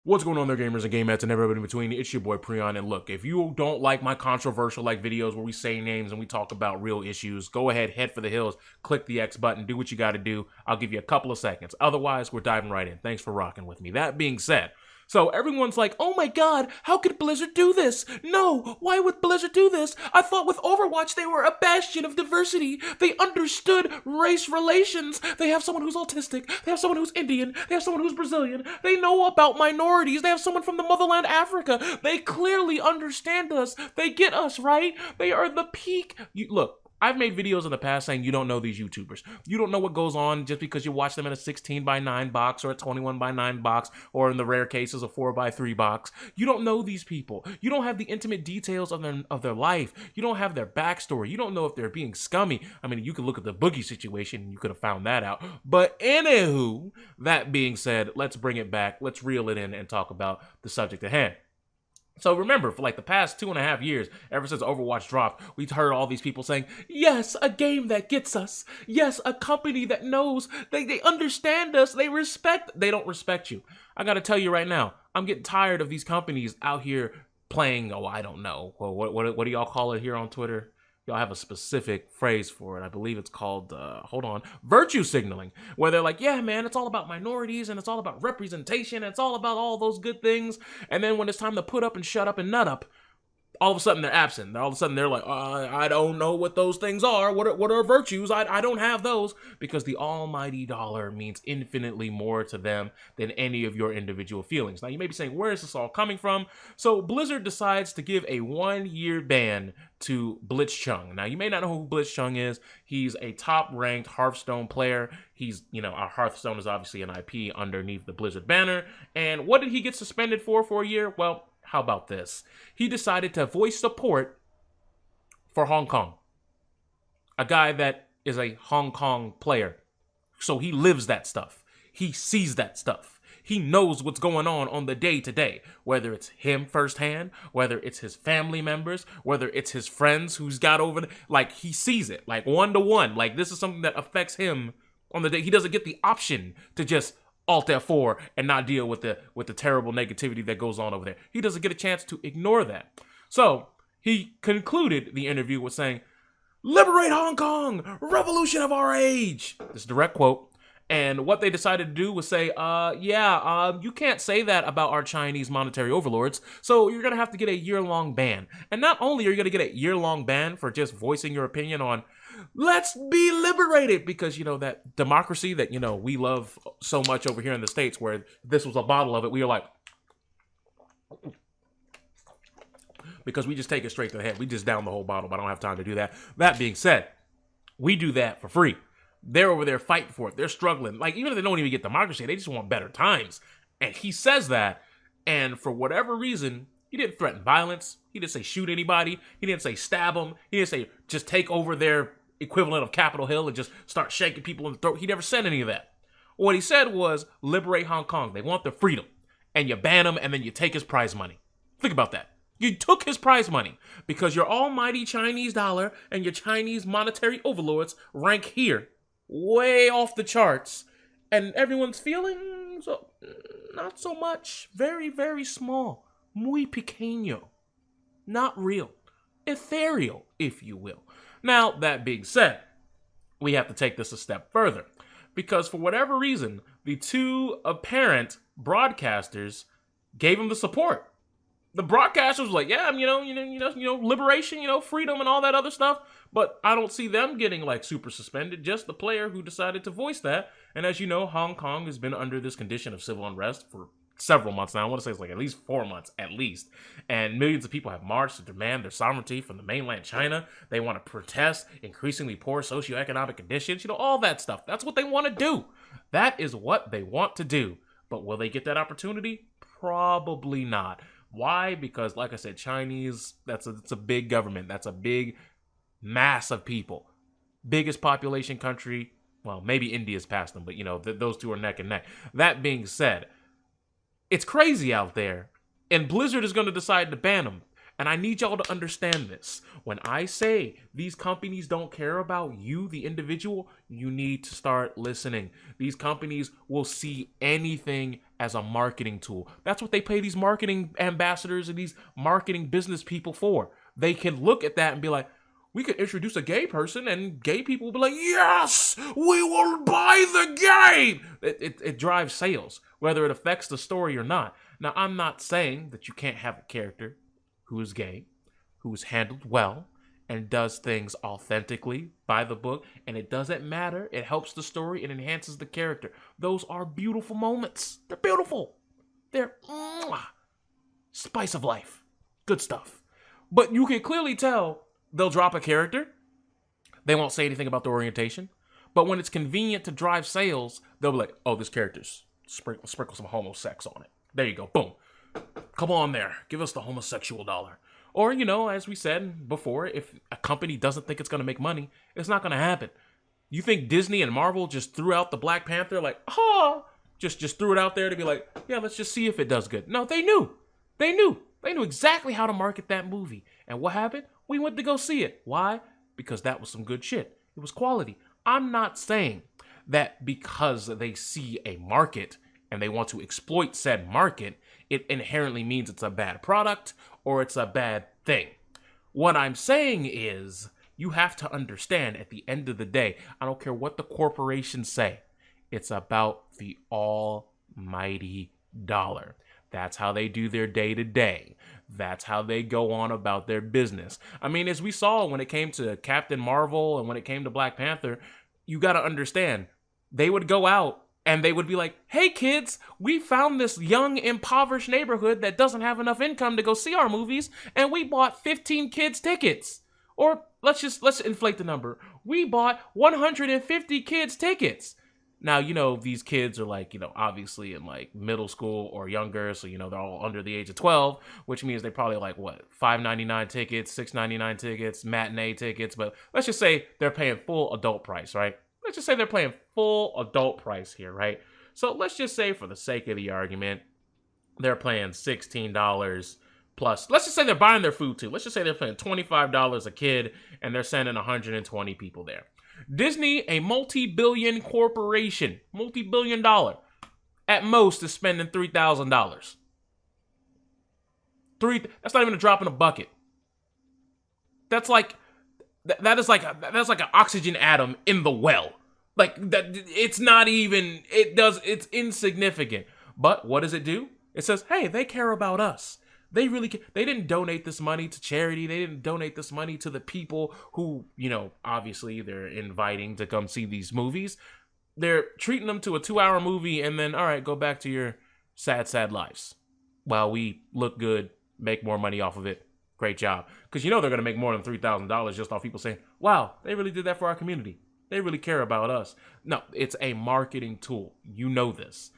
What's going on there, gamers and gamettes and everybody in between? It's your boy Prion, and look, if you don't like my controversial videos where we say names and we talk about real issues, go ahead, head for the hills, click the X button, do what you gotta do. I'll give you a couple of seconds. Otherwise, we're diving right in. Thanks for rocking with me. That being said, so everyone's like, oh my god, how could Blizzard do this? No, why would Blizzard do this? I thought with Overwatch they were a bastion of diversity. They understood race relations. They have someone who's autistic. They have someone who's Indian. They have someone who's Brazilian. They know about minorities. They have someone from the motherland Africa. They clearly understand us. They get us, right? They are the peak. Look, I've made videos in the past saying you don't know these YouTubers. You don't know what goes on just because you watch them in a 16:9 box or a 21:9 box or in the rare cases a 4:3 box. You don't know these people. You don't have the intimate details of their life. You don't have their backstory. You don't know if they're being scummy. I mean, you could look at the Boogie situation and you could have found that out. But anywho, that being said, let's bring it back. Let's reel it in and talk about the subject at hand. So remember, for like the past 2.5 years, ever since Overwatch dropped, we've heard all these people saying, yes, a game that gets us. Yes, a company that knows. They understand us. They don't respect you. I got to tell you right now, I'm getting tired of these companies out here playing, oh, I don't know. Well, what do y'all call it here on Twitter? Y'all have a specific phrase for it. I believe it's called, virtue signaling, where they're like, yeah, man, it's all about minorities and it's all about representation. And it's all about all those good things. And then when it's time to put up and shut up and nut up, all of a sudden they're absent. All of a sudden they're like, I don't know what those things are. What are virtues? I don't have those, because the almighty dollar means infinitely more to them than any of your individual feelings. Now you may be saying, where is this all coming from? So Blizzard decides to give a 1-year ban to Blitzchung. Now you may not know who Blitzchung is. He's a top-ranked Hearthstone player. He's, our Hearthstone is obviously an IP underneath the Blizzard banner. And what did he get suspended for a year? Well, how about this? He decided to voice support for Hong Kong. A guy that is a Hong Kong player. So he lives that stuff. He sees that stuff. He knows what's going on the day-to-day. Whether it's him firsthand, whether it's his family members, whether it's his friends who's got over there. Like, he sees it, like one-to-one. Like, this is something that affects him on the day. He doesn't get the option to just Alt F4 and not deal with the terrible negativity that goes on over there. He doesn't get a chance to ignore that. So he concluded the interview with saying, "Liberate Hong Kong, revolution of our age." This is a direct quote. And what they decided to do was say, you can't say that about our Chinese monetary overlords, so you're going to have to get a year-long ban. And not only are you going to get a year-long ban for just voicing your opinion on, let's be liberated, because, that democracy that, we love so much over here in the States, where this was a bottle of it, we are like, because we just take it straight to the head. We just down the whole bottle, but I don't have time to do that. That being said, we do that for free. They're over there fighting for it. They're struggling. Like, even if they don't even get democracy, they just want better times. And he says that, and for whatever reason, he didn't threaten violence. He didn't say shoot anybody. He didn't say stab them. He didn't say just take over their equivalent of Capitol Hill and just start shaking people in the throat. He never said any of that. What he said was, liberate Hong Kong. They want their freedom. And you ban him, and then you take his prize money. Think about that. You took his prize money because your almighty Chinese dollar and your Chinese monetary overlords rank here, way off the charts, and everyone's feelings, not so much. Very, very small. Muy pequeño. Not real. Ethereal, if you will. Now, that being said, we have to take this a step further, because for whatever reason, the two apparent broadcasters gave him the support. The broadcasters was like, yeah, liberation, freedom and all that other stuff. But I don't see them getting like super suspended. Just the player who decided to voice that. And as you know, Hong Kong has been under this condition of civil unrest for several months now. I want to say it's like at least 4 months, at least. And millions of people have marched to demand their sovereignty from the mainland China. They want to protest increasingly poor socioeconomic conditions, all that stuff. That's what they want to do. That is what they want to do. But will they get that opportunity? Probably not. Why? Because, like I said, Chinese, it's a big government. That's a big mass of people. Biggest population country. Well, maybe India's past them, but, those two are neck and neck. That being said, it's crazy out there, and Blizzard is going to decide to ban them. And I need y'all to understand this. When I say these companies don't care about you, the individual, you need to start listening. These companies will see anything as a marketing tool. That's what they pay these marketing ambassadors and these marketing business people for. They can look at that and be like, we could introduce a gay person and gay people will be like, yes, we will buy the game. It drives sales, whether it affects the story or not. Now, I'm not saying that you can't have a character who is gay, who is handled well, and does things authentically by the book, and it doesn't matter. It helps the story. It enhances the character. Those are beautiful moments. They're beautiful. They're spice of life. Good stuff. But you can clearly tell they'll drop a character. They won't say anything about the orientation. But when it's convenient to drive sales, they'll be like, oh, this character's sprinkle some homosex on it. There you go. Boom. Come on there. Give us the homosexual dollar. Or, as we said before, if a company doesn't think it's going to make money, it's not going to happen. You think Disney and Marvel just threw out the Black Panther like, just threw it out there to be like, yeah, let's just see if it does good. No, they knew. They knew exactly how to market that movie. And what happened? We went to go see it. Why? Because that was some good shit. It was quality. I'm not saying that because they see a market and they want to exploit said market, it inherently means it's a bad product or it's a bad thing. What I'm saying is you have to understand at the end of the day, I don't care what the corporations say, it's about the almighty dollar. That's how they do their day-to-day. That's how they go on about their business. I mean, as we saw when it came to Captain Marvel and when it came to Black Panther, you got to understand, they would go out and they would be like, hey, kids, we found this young, impoverished neighborhood that doesn't have enough income to go see our movies, and we bought 15 kids tickets. Or let's inflate the number. We bought 150 kids tickets. Now, these kids are like, obviously in like middle school or younger. So, they're all under the age of 12, which means they probably like what, $5.99 tickets, $6.99 tickets, matinee tickets. But let's just say they're paying full adult price, right? Let's just say they're paying full adult price here, right? So let's just say for the sake of the argument, they're paying $16 plus. Let's just say they're buying their food too. Let's just say they're paying $25 a kid and they're sending 120 people there. Disney, a multi-billion corporation, multi-billion dollar, at most is spending $3,000. That's not even a drop in a bucket. That's like that's like an oxygen atom in the well. Like that, it's not even. It's insignificant. But what does it do? It says, hey, they care about us. They really care. They didn't donate this money to charity. They didn't donate this money to the people who, obviously they're inviting to come see these movies. They're treating them to a 2-hour movie and then, all right, go back to your sad, sad lives. While we look good, make more money off of it. Great job. Because they're going to make more than $3,000 just off people saying, wow, they really did that for our community. They really care about us. No, it's a marketing tool. You know this.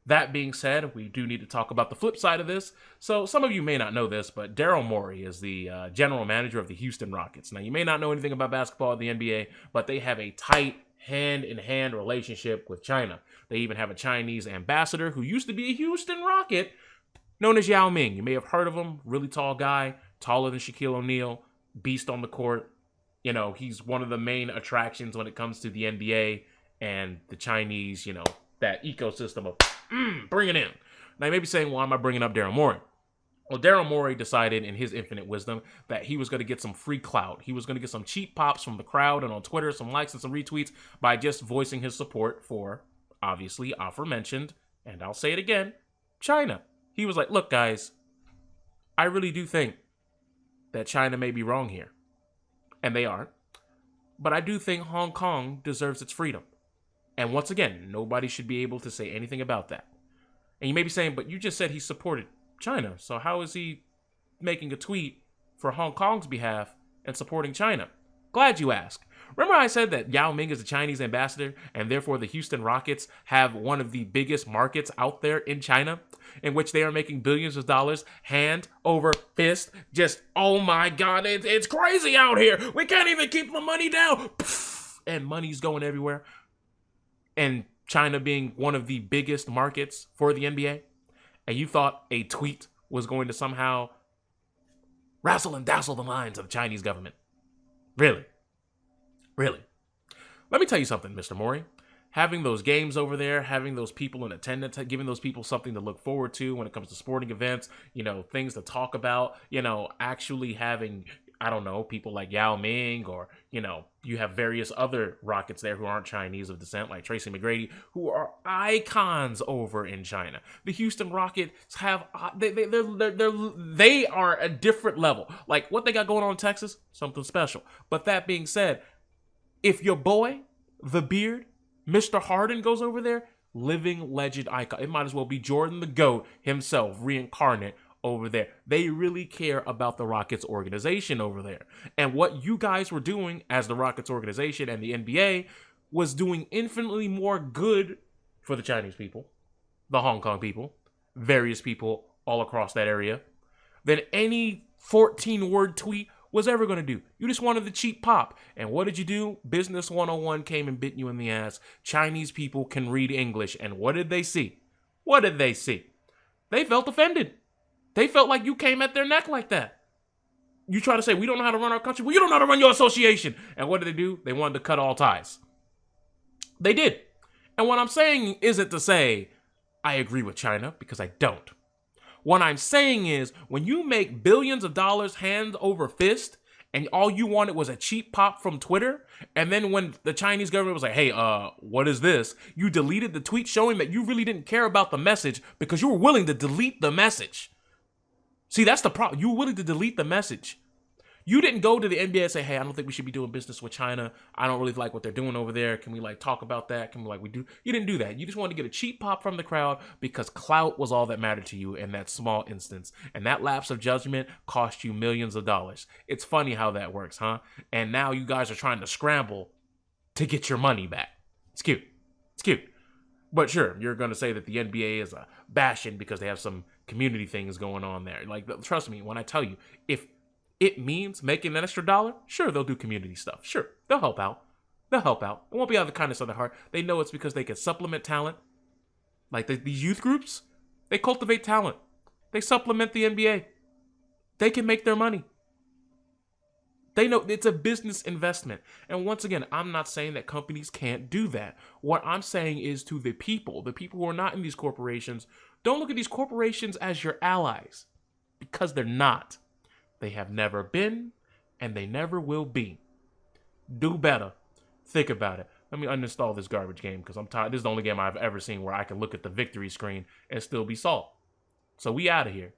That being said, we do need to talk about the flip side of this. So some of you may not know this, but Daryl Morey is the general manager of the Houston Rockets. Now, you may not know anything about basketball at the NBA, but they have a tight hand-in-hand relationship with China. They even have a Chinese ambassador who used to be a Houston Rocket known as Yao Ming. You may have heard of him. Really tall guy, taller than Shaquille O'Neal, beast on the court. He's one of the main attractions when it comes to the NBA and the Chinese, that ecosystem of bring it in. Now, you may be saying, why am I bringing up Daryl Morey? Well, Daryl Morey decided in his infinite wisdom that he was going to get some free clout. He was going to get some cheap pops from the crowd and on Twitter, some likes and some retweets by just voicing his support for, obviously, aforementioned, and I'll say it again, China. He was like, look, guys, I really do think that China may be wrong here. And they are. But I do think Hong Kong deserves its freedom. And once again, nobody should be able to say anything about that. And you may be saying, but you just said he supported China. So how is he making a tweet for Hong Kong's behalf and supporting China? Glad you asked. Remember I said that Yao Ming is a Chinese ambassador and therefore the Houston Rockets have one of the biggest markets out there in China in which they are making billions of dollars hand over fist. Just, oh my God, it's crazy out here. We can't even keep the money down. And money's going everywhere. And China being one of the biggest markets for the NBA. And you thought a tweet was going to somehow razzle and dazzle the minds of the Chinese government. Really? Really? Let me tell you something, Mr. Mori. Having those games over there, having those people in attendance, giving those people something to look forward to when it comes to sporting events, things to talk about, actually having, I don't know, people like Yao Ming or, you have various other Rockets there who aren't Chinese of descent, like Tracy McGrady, who are icons over in China. The Houston Rockets have, they are a different level. Like what they got going on in Texas, something special. But that being said, if your boy, the Beard, Mr. Harden goes over there, living legend icon. It might as well be Jordan the GOAT himself, reincarnate over there. They really care about the Rockets organization over there. And what you guys were doing as the Rockets organization and the NBA was doing infinitely more good for the Chinese people, the Hong Kong people, various people all across that area, than any 14-word tweet was ever going to do. You just wanted the cheap pop. And what did you do? Business 101 came and bit you in the ass. Chinese people can read English. And what did they see? What did they see? They felt offended. They felt like you came at their neck like that. You try to say, we don't know how to run our country. Well, you don't know how to run your association. And what did they do? They wanted to cut all ties. They did. And what I'm saying isn't to say I agree with China, because I don't. What I'm saying is, when you make billions of dollars hand over fist, and all you wanted was a cheap pop from Twitter, and then when the Chinese government was like, hey, what is this? You deleted the tweet showing that you really didn't care about the message because you were willing to delete the message. See, that's the problem. You were willing to delete the message. You didn't go to the NBA and say, hey, I don't think we should be doing business with China. I don't really like what they're doing over there. Can we talk about that? Can we do? You didn't do that. You just wanted to get a cheap pop from the crowd because clout was all that mattered to you in that small instance. And that lapse of judgment cost you millions of dollars. It's funny how that works, huh? And now you guys are trying to scramble to get your money back. It's cute. It's cute. But sure, you're going to say that the NBA is a bashing because they have some community things going on there. Trust me, when I tell you, if it means making an extra dollar, sure, they'll do community stuff. Sure, they'll help out. They'll help out. It won't be out of the kindness of their heart. They know it's because they can supplement talent. Like these youth groups, they cultivate talent. They supplement the NBA. They can make their money. They know it's a business investment. And once again, I'm not saying that companies can't do that. What I'm saying is to the people who are not in these corporations, don't look at these corporations as your allies, because they're not. They have never been, and they never will be. Do better. Think about it. Let me uninstall this garbage game because I'm tired. This is the only game I've ever seen where I can look at the victory screen and still be salt. So we out of here.